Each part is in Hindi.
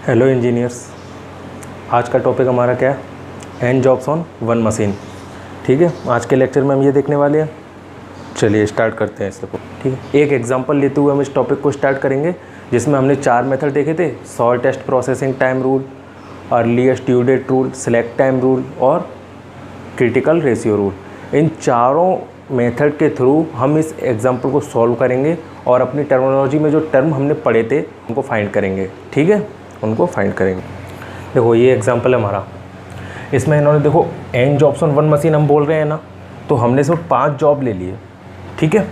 हेलो इंजीनियर्स, आज का टॉपिक हमारा क्या है? N jobs on one machine. ठीक है, आज के लेक्चर में हम ये देखने वाले हैं। चलिए स्टार्ट करते हैं इसको। ठीक है, एक एग्जांपल लेते हुए हम इस टॉपिक को स्टार्ट करेंगे, जिसमें हमने 4 मेथड देखे थे: shortest processing time rule, earliest due date rule, select time rule और क्रिटिकल रेशियो रूल। इन चारों मेथड के थ्रू हम इस एग्जाम्पल को सॉल्व करेंगे और अपनी टर्मिनोलॉजी में जो टर्म हमने पढ़े थे उनको फाइंड करेंगे। ठीक है, उनको फाइंड करेंगे। देखो ये एग्जांपल है हमारा। इसमें इन्होंने देखो N jobs on one machine हम बोल रहे हैं ना, तो हमने इसमें 5 जॉब ले लिए। ठीक है,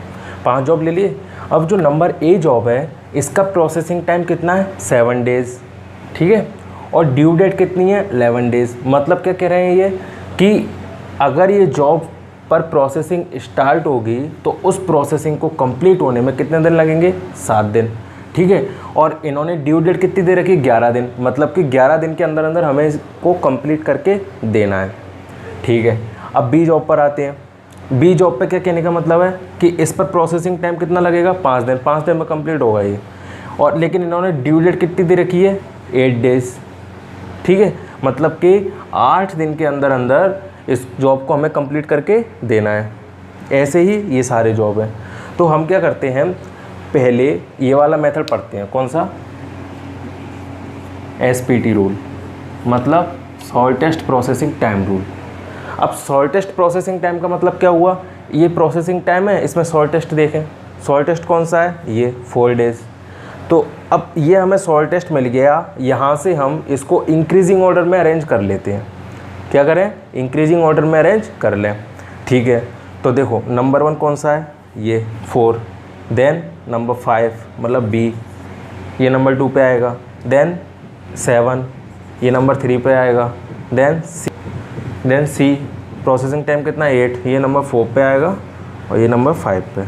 5 जॉब ले लिए। अब जो नंबर ए जॉब है इसका प्रोसेसिंग टाइम कितना है? 7 डेज़। ठीक है, और ड्यू डेट कितनी है? 11 डेज़। मतलब क्या कह रहे हैं ये कि अगर ये जॉब पर प्रोसेसिंग स्टार्ट होगी तो उस प्रोसेसिंग को कंप्लीट होने में कितने दिन लगेंगे? 7 दिन। ठीक है, और इन्होंने ड्यू डेट कितनी दे रखी? 11 दिन। मतलब कि 11 दिन के अंदर अंदर हमें इसको कंप्लीट करके देना है। ठीक है, अब बी जॉब पर आते हैं। बी जॉब पे क्या कहने का मतलब है कि इस पर प्रोसेसिंग टाइम कितना लगेगा? 5 दिन। 5 दिन में कंप्लीट होगा ये। और लेकिन इन्होंने ड्यू डेट कितनी दे रखी है? 8 डेज़। ठीक है, मतलब कि 8 दिन के अंदर अंदर इस जॉब को हमें कंप्लीट करके देना है। ऐसे ही ये सारे जॉब हैं। तो हम क्या करते हैं, पहले ये वाला मेथड पढ़ते हैं। कौन सा? SPT रूल, मतलब शॉर्टेस्ट प्रोसेसिंग टाइम रूल। अब शॉर्टेस्ट प्रोसेसिंग टाइम का मतलब क्या हुआ? ये प्रोसेसिंग टाइम है, इसमें शॉर्टेस्ट देखें। शॉर्टेस्ट कौन सा है? ये 4 डेज़। तो अब ये हमें शॉर्टेस्ट मिल गया। यहाँ से हम इसको इंक्रीजिंग ऑर्डर में अरेंज कर लेते हैं। क्या करें? इंक्रीजिंग ऑर्डर में अरेंज कर लें। ठीक है, तो देखो नंबर 1 कौन सा है? ये 4। देन नंबर 5 मतलब बी, ये नंबर 2 पे आएगा। देन 7, ये नंबर 3 पे आएगा। देन सी प्रोसेसिंग टाइम कितना? 8, ये नंबर 4 पे आएगा और ये नंबर 5 पे।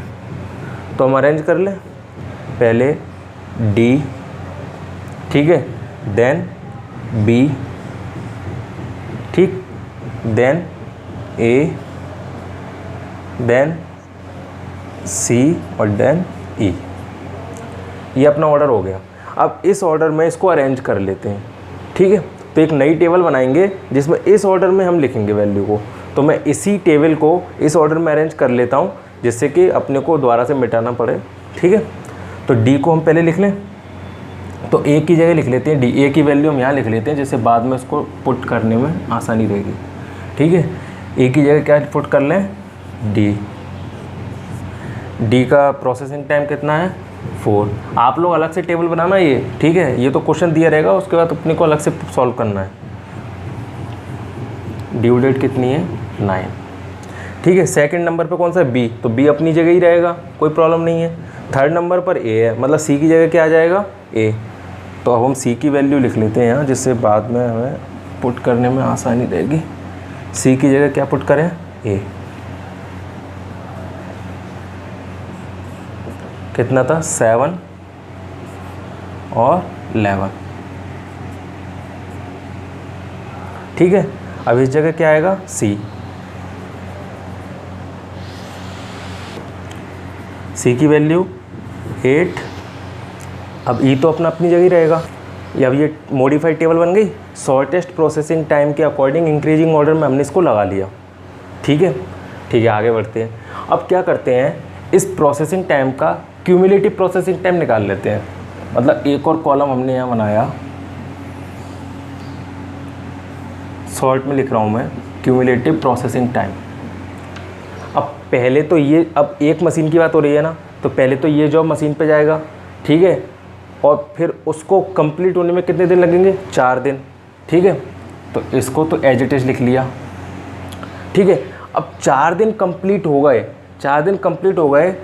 तो हम अरेंज कर लें। पहले डी, ठीक है, देन बी, ठीक, देन ए, देन सी और देन ई। ये अपना ऑर्डर हो गया। अब इस ऑर्डर में इसको अरेंज कर लेते हैं। ठीक है, तो एक नई टेबल बनाएंगे जिसमें इस ऑर्डर में हम लिखेंगे वैल्यू को। तो मैं इसी टेबल को इस ऑर्डर में अरेंज कर लेता हूँ, जिससे कि अपने को दोबारा से मिटाना पड़े। ठीक है, तो डी को हम पहले लिख लें। तो ए की जगह लिख लेते हैं डी। ए की वैल्यू हम यहाँ लिख लेते हैं, जिससे बाद में उसको पुट करने में आसानी रहेगी। ठीक है, ए की जगह क्या पुट कर लें? डी। डी का प्रोसेसिंग टाइम कितना है? 4। आप लोग अलग से टेबल बनाना ये। ठीक है, ये तो क्वेश्चन दिया रहेगा, उसके बाद अपने को अलग से सॉल्व करना है। ड्यू डेट कितनी है? 9। ठीक है, सेकंड नंबर पे कौन सा? बी। तो बी अपनी जगह ही रहेगा, कोई प्रॉब्लम नहीं है। थर्ड नंबर पर ए है, मतलब सी की जगह क्या आ जाएगा? ए। तो अब हम सी की वैल्यू लिख लेते हैं यहाँ, जिससे बाद में हमें पुट करने में आसानी रहेगी। सी की जगह क्या पुट करें? ए। कितना था? 7 और 11। ठीक है, अब इस जगह क्या आएगा? सी। सी की वैल्यू 8। अब ई तो अपनी जगह ही रहेगा। अब ये मॉडिफाइड टेबल बन गई। शॉर्टेस्ट प्रोसेसिंग टाइम के अकॉर्डिंग इंक्रीजिंग ऑर्डर में हमने इसको लगा लिया। ठीक है, ठीक है, आगे बढ़ते हैं। अब क्या करते हैं, इस प्रोसेसिंग टाइम का क्यूमुलेटिव प्रोसेसिंग टाइम निकाल लेते हैं। मतलब एक और कॉलम हमने यहाँ बनाया, शॉर्ट में लिख रहा हूँ मैं, क्यूमुलेटिव प्रोसेसिंग टाइम। अब पहले तो ये, अब एक मशीन की बात हो रही है ना, तो पहले तो ये जॉब मशीन पे जाएगा। ठीक है, और फिर उसको कंप्लीट होने में कितने दिन लगेंगे? 4 दिन। ठीक है, तो इसको तो एज इट इज लिख लिया। ठीक है, अब 4 दिन कंप्लीट हो गए। 4 दिन कंप्लीट हो गए,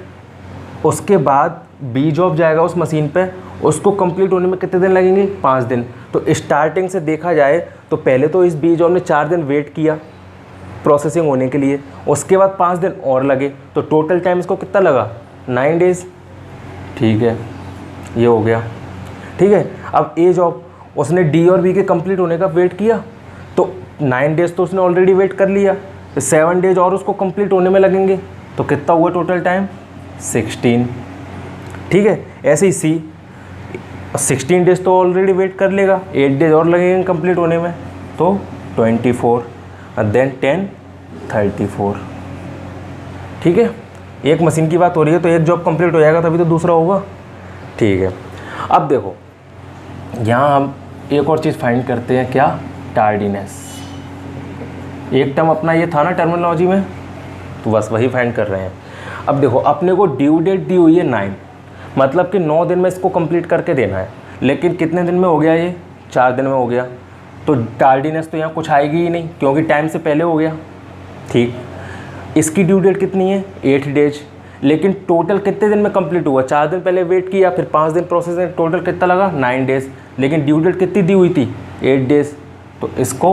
उसके बाद बी जॉब जाएगा उस मशीन पे। उसको कंप्लीट होने में कितने दिन लगेंगे? 5 दिन। तो स्टार्टिंग से देखा जाए तो पहले तो इस बी जॉब ने 4 दिन वेट किया प्रोसेसिंग होने के लिए, उसके बाद 5 दिन और लगे, तो टोटल टाइम इसको कितना लगा? 9 डेज़। ठीक है, ये हो गया। ठीक है, अब ए जॉब, उसने डी और बी के कंप्लीट होने का वेट किया, तो 9 डेज़ तो उसने ऑलरेडी वेट कर लिया, तो 7 डेज़ और उसको कंप्लीट होने में लगेंगे। तो कितना हुआ टोटल टाइम? 16। ठीक है, ऐसे ही सी, 16 डेज तो ऑलरेडी वेट कर लेगा, 8 डेज और लगेंगे कंप्लीट होने में, तो 24 और देन 10 34। ठीक है, एक मशीन की बात हो रही है तो एक जॉब कंप्लीट हो जाएगा तभी तो दूसरा होगा। ठीक है, अब देखो यहाँ हम एक और चीज़ फाइंड करते हैं, क्या? टार्डीनेस। एक टर्म अपना ये था ना टर्मिनोलॉजी में, तो बस वही फाइंड कर रहे हैं। अब देखो अपने को ड्यू डेट दी हुई है 9, मतलब कि 9 दिन में इसको कंप्लीट करके देना है, लेकिन कितने दिन में हो गया ये? 4 दिन में हो गया, तो टार्डीनेस तो यहाँ कुछ आएगी ही नहीं क्योंकि टाइम से पहले हो गया। ठीक, इसकी ड्यू डेट कितनी है? 8 डेज, लेकिन टोटल कितने दिन में कंप्लीट हुआ? 4 दिन पहले वेट किया, फिर 5 दिन प्रोसेसिंग, टोटल कितना लगा? 9 डेज, लेकिन ड्यू डेट कितनी दी हुई थी? 8 डेज, तो इसको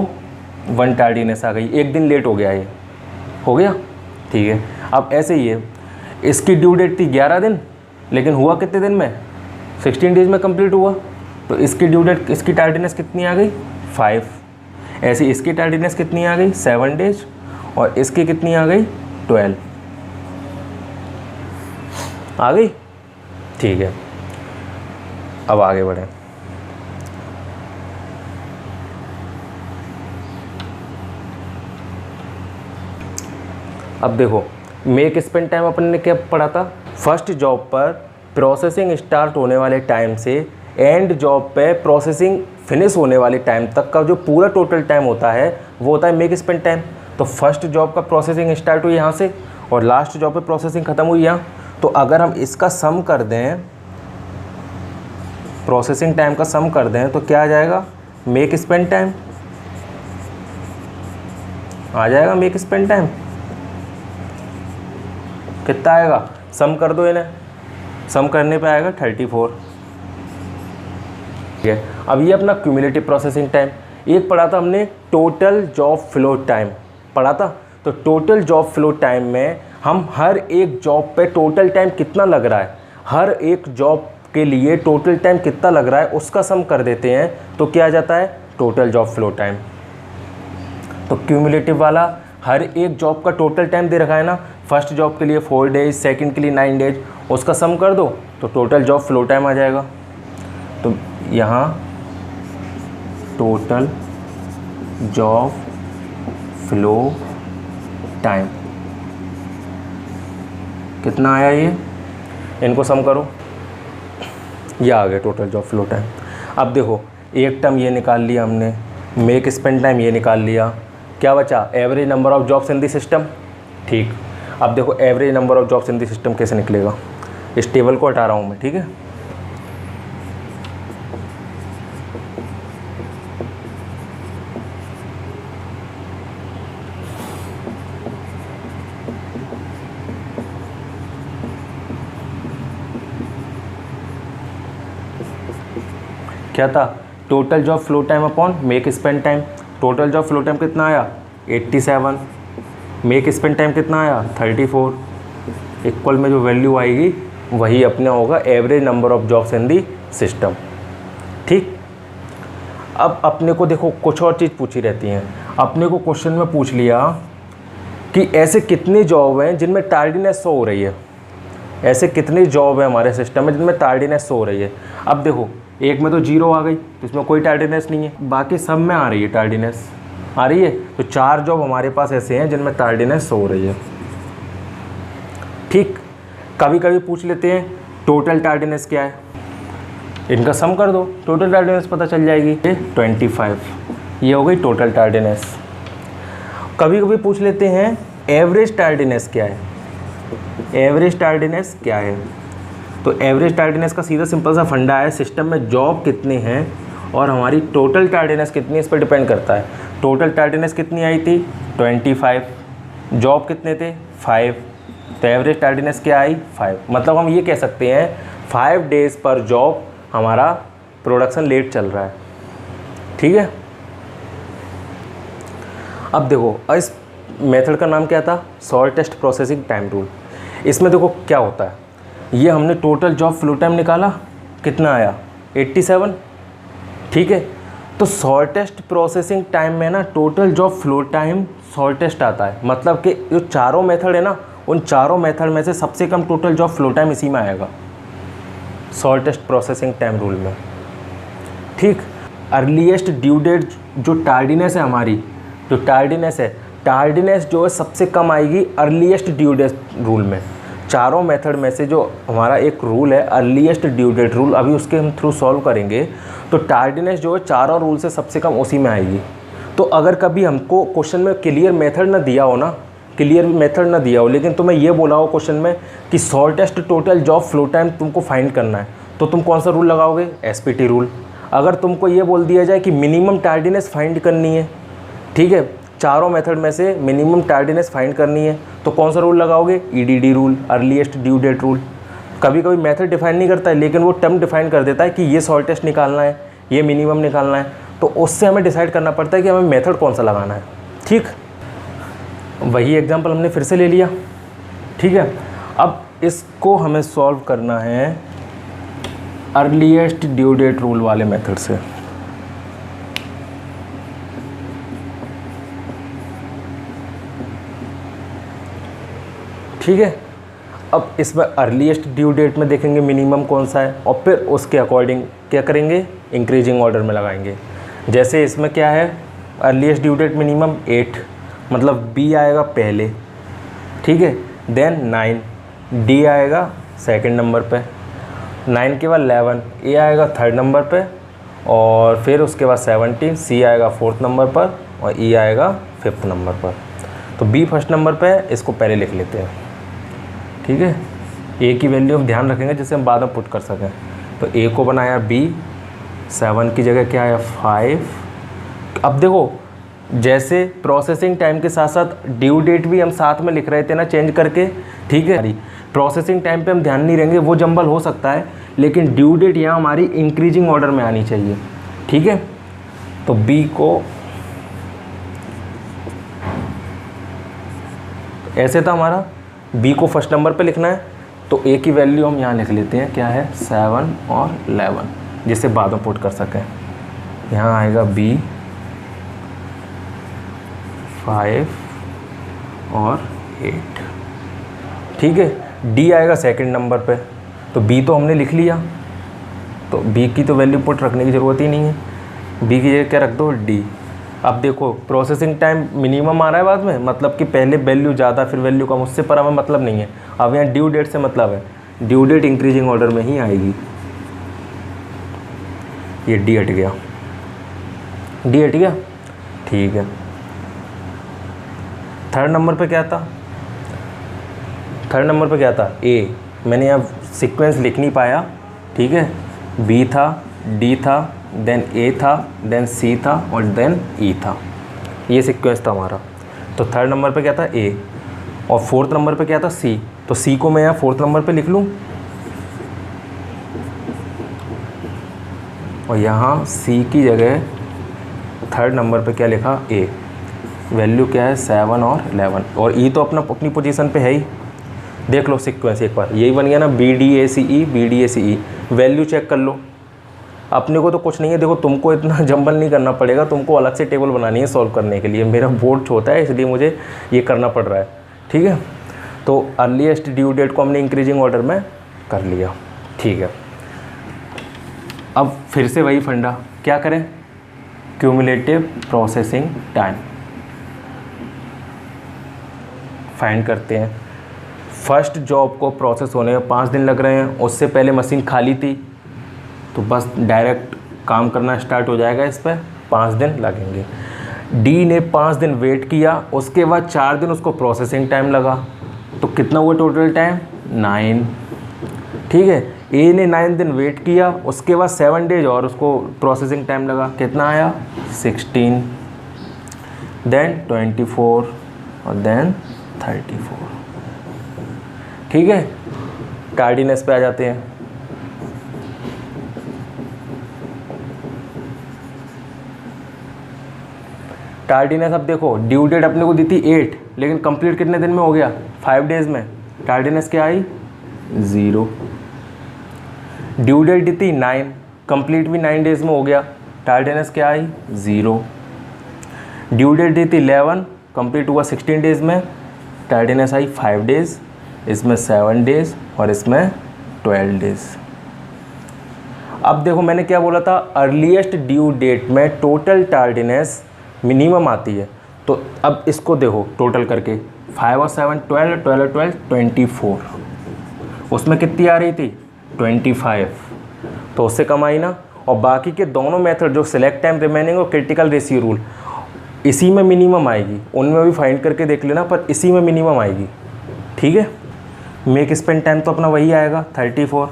1 टार्डीनेस आ गई, एक दिन लेट हो गया, ये हो गया। ठीक है, अब ऐसे ही है, इसकी ड्यू डेट थी 11 दिन, लेकिन हुआ कितने दिन में? 16 डेज में कंप्लीट हुआ, तो इसकी ड्यू डेट, इसकी टार्डीनेस कितनी आ गई? 5। ऐसे इसकी टार्डीनेस कितनी आ गई? 7 डेज, और इसकी कितनी आ गई? 12 आ गई। ठीक है, अब आगे बढ़ें। अब देखो मेक स्पेंड टाइम अपन ने क्या पढ़ा था? फर्स्ट जॉब पर प्रोसेसिंग स्टार्ट होने वाले टाइम से एंड जॉब पे प्रोसेसिंग फिनिश होने वाले टाइम तक का जो पूरा टोटल टाइम होता है वो होता है मेक स्पेंड टाइम। तो फर्स्ट जॉब का प्रोसेसिंग स्टार्ट हुई यहाँ से और लास्ट जॉब पे प्रोसेसिंग ख़त्म हुई यहाँ। तो अगर हम इसका सम कर दें, प्रोसेसिंग टाइम का सम कर दें, तो क्या आ जाएगा? मेक स्पेंड टाइम आ जाएगा। मेक स्पेंड टाइम कितना आएगा? सम कर दो इन्हें, सम करने पे आएगा 34। ठीक है, अब ये अपना क्यूमुलेटिव प्रोसेसिंग टाइम। एक पढ़ा था हमने टोटल जॉब फ्लो टाइम पढ़ा था। तो टोटल जॉब फ्लो टाइम में हम हर एक जॉब पे टोटल टाइम कितना लग रहा है, हर एक जॉब के लिए टोटल टाइम कितना लग रहा है उसका सम कर देते हैं, तो क्या आ जाता है? Total job flow time. तो क्यूमुलेटिव वाला हर एक जॉब का टोटल टाइम दे रखा है ना, फर्स्ट जॉब के लिए 4 डेज, सेकंड के लिए 9 डेज, उसका सम कर दो तो टोटल जॉब फ्लो टाइम आ जाएगा। तो यहाँ टोटल जॉब फ्लो टाइम कितना आया? ये इनको सम करो, ये आ गया टोटल जॉब फ्लो टाइम। अब देखो एक टर्म ये निकाल लिया हमने, मेक स्पेंड टाइम ये निकाल लिया, क्या बचा? Average number of jobs in the system. ठीक, अब देखो average number of jobs in the system कैसे निकलेगा? इस टेबल को हटा रहा हूँ मैं। ठीक है, क्या था? Total job flow time upon makespan time. Total job flow time कितना आया? 87। मेक स्पेंड टाइम कितना आया? 34। इक्वल में जो वैल्यू आएगी वही अपना होगा average number of jobs in the system. ठीक, अब अपने को देखो कुछ और चीज़ पूछी रहती हैं। अपने को क्वेश्चन में पूछ लिया कि ऐसे कितने जॉब हैं जिनमें टार्डीनेस शो हो रही है, ऐसे कितनी जॉब है हमारे सिस्टम में जिनमें टार्डीनेस शो हो रही है। अब देखो एक में तो 0 आ गई, तो इसमें कोई टार्डीनेस नहीं है, बाकी सब में आ रही है टार्डीनेस, आ रही है। तो 4 जॉब हमारे पास ऐसे हैं जिनमें टार्डीनेस हो रही है। ठीक, कभी कभी पूछ लेते हैं टोटल टार्डीनेस क्या है, इनका सम कर दो, टोटल टार्डीनेस पता चल जाएगी। 25 ये हो गई टोटल टार्डीनेस। कभी कभी पूछ लेते हैं एवरेज टार्डीनेस क्या है, एवरेज टार्डीनेस क्या है। तो एवरेज टार्डीनेस का सीधा सिंपल सा फंडा है, सिस्टम में जॉब कितनी हैं और हमारी टोटल टार्डीनेस कितनी है इस पर डिपेंड करता है। टोटल टार्डीनेस कितनी आई थी? 25। जॉब कितने थे? 5। तो एवरेज टार्डीनेस क्या आई? 5। मतलब हम ये कह सकते हैं 5 डेज़ पर जॉब हमारा प्रोडक्शन लेट चल रहा है। ठीक है, अब देखो इस मेथड का नाम क्या था? Shortest processing time rule. इसमें देखो क्या होता है, ये हमने टोटल जॉब फ्लो टाइम निकाला, कितना आया? 87। ठीक है, तो शॉर्टेस्ट प्रोसेसिंग टाइम में ना total job flow time shortest आता है, मतलब कि जो चारों मेथड है ना उन चारों मेथड में से सबसे कम टोटल जॉब फ्लो टाइम इसी में आएगा, शॉर्टेस्ट प्रोसेसिंग टाइम रूल में। ठीक। अर्लीस्ट ड्यू डेट जो टार्डीनेस है हमारी, जो टार्डीनेस है, टार्डीनेस जो है सबसे कम आएगी अर्लीस्ट ड्यू डेट रूल में। चारों मेथड में से जो हमारा एक रूल है अर्लीस्ट ड्यू डेट रूल, अभी उसके हम थ्रू सॉल्व करेंगे, तो टार्डीनेस जो है चारों रूल से सबसे कम उसी में आएगी। तो अगर कभी हमको क्वेश्चन में क्लियर मेथड ना दिया हो ना, क्लियर मेथड ना दिया हो, लेकिन तुम्हें ये बोला हो क्वेश्चन में कि shortest total job flow time तुमको फाइंड करना है, तो तुम कौन सा रूल लगाओगे? SPT rule. अगर तुमको ये बोल दिया जाए कि मिनिमम टार्डीनेस फाइंड करनी है, ठीक है, चारों मेथड में से मिनिमम टार्डीनेस फाइंड करनी है, तो कौन सा रूल लगाओगे? EDD rule, earliest due date rule. कभी कभी मेथड डिफाइन नहीं करता है, लेकिन वो टर्म डिफाइन कर देता है कि ये शॉर्टेस्ट निकालना है, ये मिनिमम निकालना है, तो उससे हमें डिसाइड करना पड़ता है कि हमें मेथड कौन सा लगाना है। ठीक, वही एग्जांपल हमने फिर से ले लिया। ठीक है, अब इसको हमें सॉल्व करना है अर्लीस्ट ड्यू डेट रूल वाले मेथड से। ठीक है, अब इसमें अर्लीस्ट ड्यू डेट में देखेंगे मिनिमम कौन सा है, और फिर उसके अकॉर्डिंग क्या करेंगे? इंक्रीजिंग ऑर्डर में लगाएंगे। जैसे इसमें क्या है? अर्लीस्ट ड्यू डेट मिनिमम 8, मतलब बी आएगा पहले, ठीक है, देन 9, डी आएगा सेकंड नंबर पे, 9 के बाद 11, ए आएगा थर्ड नंबर पे, और फिर उसके बाद 17, सी आएगा फोर्थ नंबर पर, और ई आएगा फिफ्थ नंबर पर। तो बी फर्स्ट नंबर पे है, इसको पहले लिख लेते हैं। ठीक है, ए की वैल्यू हम ध्यान रखेंगे जिससे हम बाद में पुट कर सकें। तो ए को बनाया बी, 7 की जगह क्या आया? 5। अब देखो, जैसे प्रोसेसिंग टाइम के साथ साथ ड्यू डेट भी हम साथ में लिख रहे थे ना, चेंज करके। ठीक है, प्रोसेसिंग टाइम पे हम ध्यान नहीं रहेंगे, वो जंबल हो सकता है, लेकिन ड्यू डेट यहाँ हमारी इंक्रीजिंग ऑर्डर में आनी चाहिए। ठीक है, तो बी को ऐसे था हमारा, बी को फर्स्ट नंबर पे लिखना है, तो ए की वैल्यू हम यहाँ लिख लेते हैं, क्या है? 7 और 11, जिससे बाद में पुट कर सकें। यहाँ आएगा बी 5 और 8। ठीक है, डी आएगा सेकंड नंबर पे, तो बी तो हमने लिख लिया, तो बी की तो वैल्यू पुट रखने की ज़रूरत ही नहीं है, बी की जगह क्या रख दो? डी। अब देखो, प्रोसेसिंग टाइम मिनिमम आ रहा है बाद में, मतलब कि पहले वैल्यू ज़्यादा फिर वैल्यू कम, उससे पर हमें मतलब नहीं है। अब यहाँ ड्यू डेट से मतलब है, ड्यू डेट इंक्रीजिंग ऑर्डर में ही आएगी। ये डी हट गया, डी हट गया। ठीक है, थर्ड नंबर पे क्या था? थर्ड नंबर पे क्या था? ए। मैंने यहाँ सीक्वेंस लिख नहीं पाया, ठीक है, बी था, डी था, देन ए था, देन सी था, और देन ई था। ये सीक्वेंस था हमारा। तो थर्ड नंबर पे क्या था? ए, और फोर्थ नंबर पे क्या था? सी। तो सी को मैं यहाँ फोर्थ नंबर पे लिख लूँ, और यहाँ सी की जगह थर्ड नंबर पे क्या लिखा? ए। वैल्यू क्या है? 7 और 11, और ई तो अपनी पोजीशन पे है ही। देख लो सीक्वेंस एक बार, यही बन गया ना, B D A C E, B D A C E. Value check कर लो, अपने को तो कुछ नहीं है। देखो, तुमको इतना जंबल नहीं करना पड़ेगा, तुमको अलग से टेबल बनानी है सॉल्व करने के लिए। मेरा बोर्ड छोटा है, इसलिए मुझे ये करना पड़ रहा है। ठीक है, तो अर्लीस्ट ड्यू डेट को हमने इंक्रीजिंग ऑर्डर में कर लिया। ठीक है, अब फिर से वही फंडा, क्या करें? क्यूमुलेटिव प्रोसेसिंग टाइम फाइंड करते हैं। फर्स्ट जॉब को प्रोसेस होने में 5 दिन लग रहे हैं, उससे पहले मशीन खाली थी, तो बस डायरेक्ट काम करना स्टार्ट हो जाएगा। इस पर 5 दिन लगेंगे। डी ने 5 दिन वेट किया, उसके बाद 4 दिन उसको प्रोसेसिंग टाइम लगा, तो कितना हुआ टोटल टाइम? 9। ठीक है, ए ने 9 दिन वेट किया, उसके बाद 7 डेज और उसको प्रोसेसिंग टाइम लगा, कितना आया? 16, देन 24, और देन 34। ठीक है, टार्डीनेस पे आ जाते हैं। टार्डीनेस, अब देखो, ड्यू डेट अपने को दी थी 8, लेकिन कंप्लीट कितने दिन में हो गया? 5 डेज में। टार्डीनेस क्या आई? 0। ड्यू डेट दी थी 9, कंप्लीट भी 9 डेज में हो गया, टार्डीनेस क्या आई? 0। ड्यू डेट दी थी 11, कंप्लीट हुआ 16 डेज में, टार्डीनेस आई 5 डेज, इसमें 7 डेज और इसमें 12 डेज। अब देखो मैंने क्या बोला था, अर्लीस्ट ड्यू डेट में टोटल टार्डीनेस मिनिमम आती है। तो अब इसको देखो टोटल करके 5 और 7 12, 12 और 12 24, उसमें कितनी आ रही थी 25, तो उससे कम आई ना। और बाकी के दोनों मेथड जो सिलेक्ट टाइम रिमेनिंग और क्रिटिकल रेशियो रूल, इसी में मिनिमम आएगी, उनमें भी फाइंड करके देख लेना, पर इसी में मिनिमम आएगी। ठीक है, मेक स्पेंड टाइम तो अपना वही आएगा 34,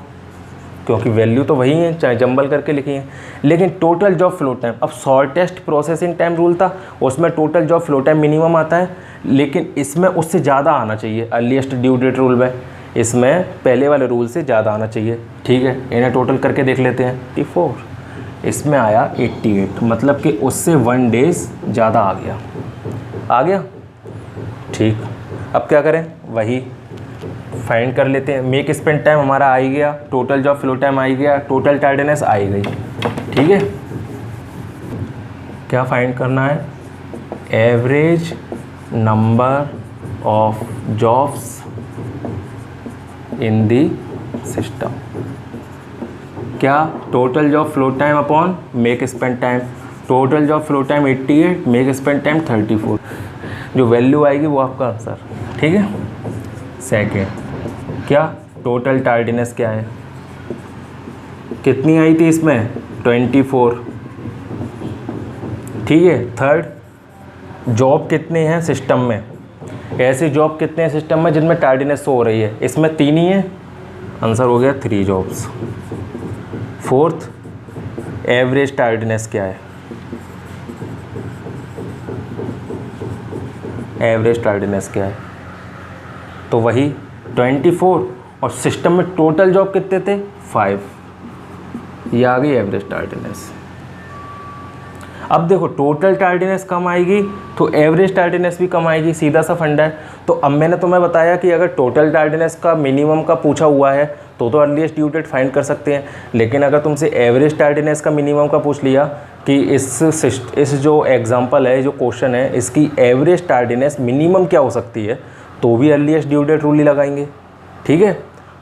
क्योंकि वैल्यू तो वही है, चाहे जंबल करके लिखी है। लेकिन टोटल जॉब फ्लो टाइम, अब शॉर्टेस्ट प्रोसेसिंग टाइम रूल था, उसमें total job flow time minimum आता है, लेकिन इसमें उससे ज़्यादा आना चाहिए अर्लीस्ट ड्यू डेट रूल में, इसमें पहले वाले रूल से ज़्यादा आना चाहिए। ठीक है, इन्हें टोटल करके देख लेते हैं। 84, इसमें आया 88, मतलब कि उससे 1 डेज ज़्यादा आ गया। ठीक, अब क्या करें, वही फाइंड कर लेते हैं। मेक स्पेंड टाइम हमारा आ ही गया, टोटल जॉब फ्लो टाइम आ ही गया, टोटल टार्डीनेस आ ही गई। ठीक है, क्या फाइंड करना है, average number of jobs in the system. क्या, total job flow time upon makespan time. Total job flow time 88, makespan time 34, जो वैल्यू आएगी वो आपका आंसर। ठीक है, सेकेंड, क्या टोटल टार्डीनेस क्या है, कितनी आई थी इसमें 24। ठीक है, थर्ड, जॉब कितने हैं सिस्टम में, ऐसे जॉब कितने हैं सिस्टम में जिनमें टार्डीनेस हो रही है, इसमें 3 ही है, आंसर हो गया 3 जॉब्स। फोर्थ, एवरेज टार्डीनेस क्या है, एवरेज टार्डीनेस क्या है, तो वही 24, और सिस्टम में टोटल जॉब कितने थे 5, ये आ गई एवरेज टार्डीनेस। अब देखो टोटल टार्डीनेस कम आएगी तो एवरेज टार्डीनेस भी कम आएगी, सीधा सा फंडा है। तो अब मैंने तुम्हें बताया कि अगर टोटल टार्डीनेस का मिनिमम का पूछा हुआ है तो अर्लीस्ट ड्यू डेट फाइंड कर सकते हैं, लेकिन अगर तुमसे एवरेज टार्डीनेस का मिनिमम का पूछ लिया कि इस जो एग्जांपल है, जो क्वेश्चन है, इसकी एवरेज टार्डीनेस मिनिमम क्या हो सकती है, तो भी अर्लीस्ट ड्यू डेट रूल ही लगाएंगे। ठीक है,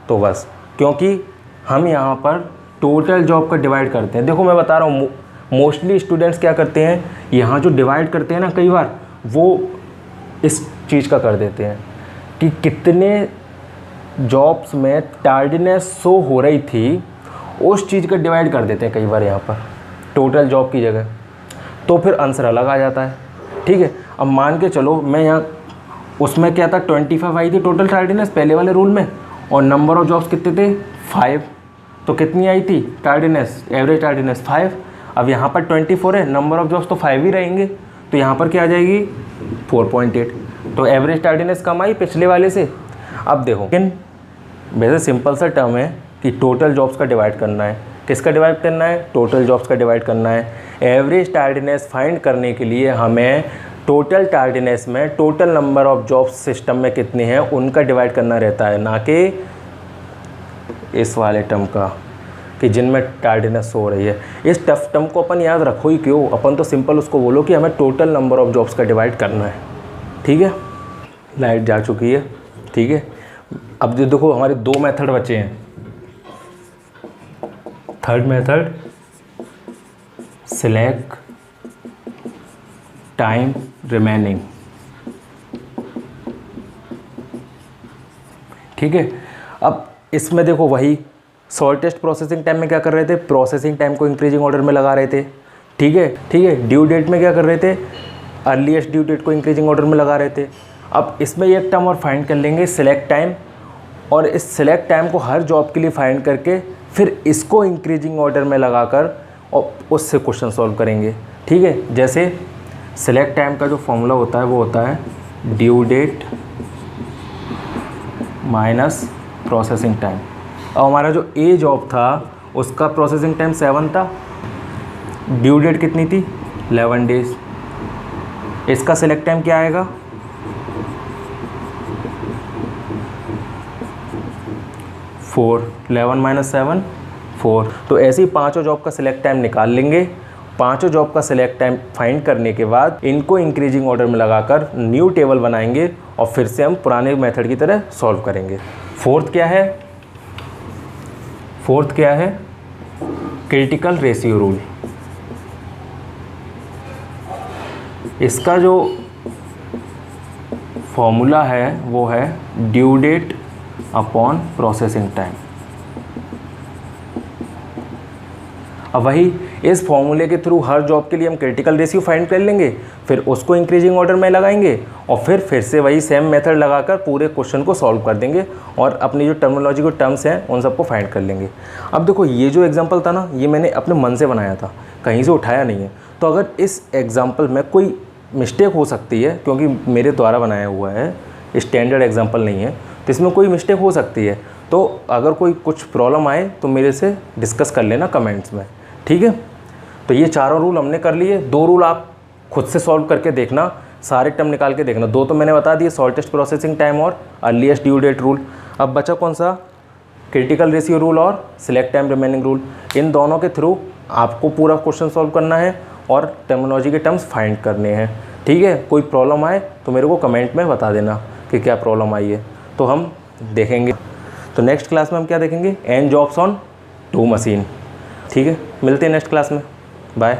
तो बस क्योंकि हम यहाँ पर टोटल जॉब का डिवाइड करते हैं। देखो मैं बता रहा हूँ, मोस्टली स्टूडेंट्स क्या करते हैं, यहाँ जो डिवाइड करते हैं ना, कई बार वो इस चीज़ का कर देते हैं कि कितने जॉब्स में टार्डीनेस शो हो रही थी, उस चीज़ का डिवाइड कर देते हैं कई बार यहाँ पर टोटल जॉब की जगह, तो फिर आंसर अलग आ जाता है। ठीक है, अब मान के चलो मैं यहाँ, उसमें क्या था 25 आई थी टोटल टार्डीनेस पहले वाले रूल में, और नंबर ऑफ जॉब्स कितने थे 5, तो कितनी आई थी टार्डीनेस, एवरेज टार्डीनेस 5। अब यहाँ पर 24 है, नंबर ऑफ जॉब्स तो 5 ही रहेंगे, तो यहाँ पर क्या आ जाएगी 4.8, तो एवरेज टार्डीनेस कम आई पिछले वाले से। अब देखो, लेकिन वैसे सिंपल सा टर्म है कि टोटल जॉब्स का डिवाइड करना है, किसका डिवाइड करना है, टोटल जॉब्स का डिवाइड करना है। एवरेज टार्डीनेस फाइंड करने के लिए हमें टोटल टार्डीनेस में total number of jobs system में कितने हैं उनका डिवाइड करना रहता है, ना कि इस वाले टर्म का कि जिनमें टार्डीनेस हो रही है। इस टफ टर्म को अपन याद रखो ही क्यों, अपन तो सिंपल उसको बोलो कि हमें टोटल नंबर ऑफ जॉब्स का डिवाइड करना है। ठीक है, लाइट जा चुकी है। ठीक है, अब जो देखो हमारे 2 मेथड बचे हैं। Third method, select time remaining. ठीक है, अब इसमें देखो वही शॉर्टेस्ट प्रोसेसिंग टाइम में क्या कर रहे थे, प्रोसेसिंग टाइम को इंक्रीजिंग ऑर्डर में लगा रहे थे। ठीक है, ड्यू डेट में क्या कर रहे थे, अर्लीस्ट ड्यू डेट को इंक्रीजिंग ऑर्डर में लगा रहे थे। अब इसमें एक टर्म और फाइंड कर लेंगे सिलेक्ट टाइम, और इस सिलेक्ट टाइम को हर जॉब के लिए फाइंड करके फिर इसको इंक्रीजिंग ऑर्डर में लगाकर और उससे क्वेश्चन सॉल्व करेंगे। ठीक है, जैसे सिलेक्ट टाइम का जो फॉर्मूला होता है वो होता है due date minus processing time. अब हमारा जो ए जॉब था उसका प्रोसेसिंग टाइम 7 था, ड्यू डेट कितनी थी 11 डेज। इसका सिलेक्ट टाइम क्या आएगा 4, 11 माइनस 7 4। तो ऐसे ही पाँचों जॉब का सिलेक्ट टाइम निकाल लेंगे। पाँचों जॉब का सिलेक्ट टाइम फाइंड करने के बाद इनको इंक्रीजिंग ऑर्डर में लगाकर न्यू टेबल बनाएंगे और फिर से हम पुराने मेथड की तरह सॉल्व करेंगे। फोर्थ क्या है, क्रिटिकल रेशियो रूल, इसका जो फॉर्मूला है वो है due date upon processing time. अब वही इस फॉर्मूले के थ्रू हर जॉब के लिए हम क्रिटिकल रेशियो फाइंड कर लेंगे, फिर उसको इंक्रीजिंग ऑर्डर में लगाएंगे और फिर से वही सेम मेथड लगाकर पूरे क्वेश्चन को सॉल्व कर देंगे और अपनी जो टर्मिनोलॉजी को टर्म्स हैं उन सबको फाइंड कर लेंगे। अब देखो ये जो एग्जांपल था ना, ये मैंने अपने मन से बनाया था, कहीं से उठाया नहीं है। तो अगर इस एग्जांपल में कोई मिस्टेक हो सकती है, क्योंकि मेरे द्वारा बनाया हुआ है, स्टैंडर्ड एग्जांपल नहीं है, तो इसमें कोई मिस्टेक हो सकती है। तो अगर कोई कुछ प्रॉब्लम आए तो मेरे से डिस्कस कर लेना कमेंट्स में, ठीक है। तो ये चारों रूल हमने कर लिए। 2 रूल आप खुद से सॉल्व करके देखना, सारे टर्म निकाल के देखना। 2 तो मैंने बता दिए, शॉर्टेस्ट प्रोसेसिंग टाइम और अर्लीस्ट ड्यू डेट रूल। अब बचा कौन सा? क्रिटिकल रेशियो रूल और सिलेक्ट टाइम रिमेनिंग रूल। इन दोनों के थ्रू आपको पूरा क्वेश्चन सॉल्व करना है और टर्मिनोलॉजी के टर्म्स फाइंड करने हैं, ठीक है। कोई प्रॉब्लम आए तो मेरे को कमेंट में बता देना कि क्या प्रॉब्लम आई है, तो हम देखेंगे। तो नेक्स्ट क्लास में हम क्या देखेंगे? एन जॉब्स ऑन 2 मशीन, ठीक है। मिलते हैं नेक्स्ट क्लास में, बाय।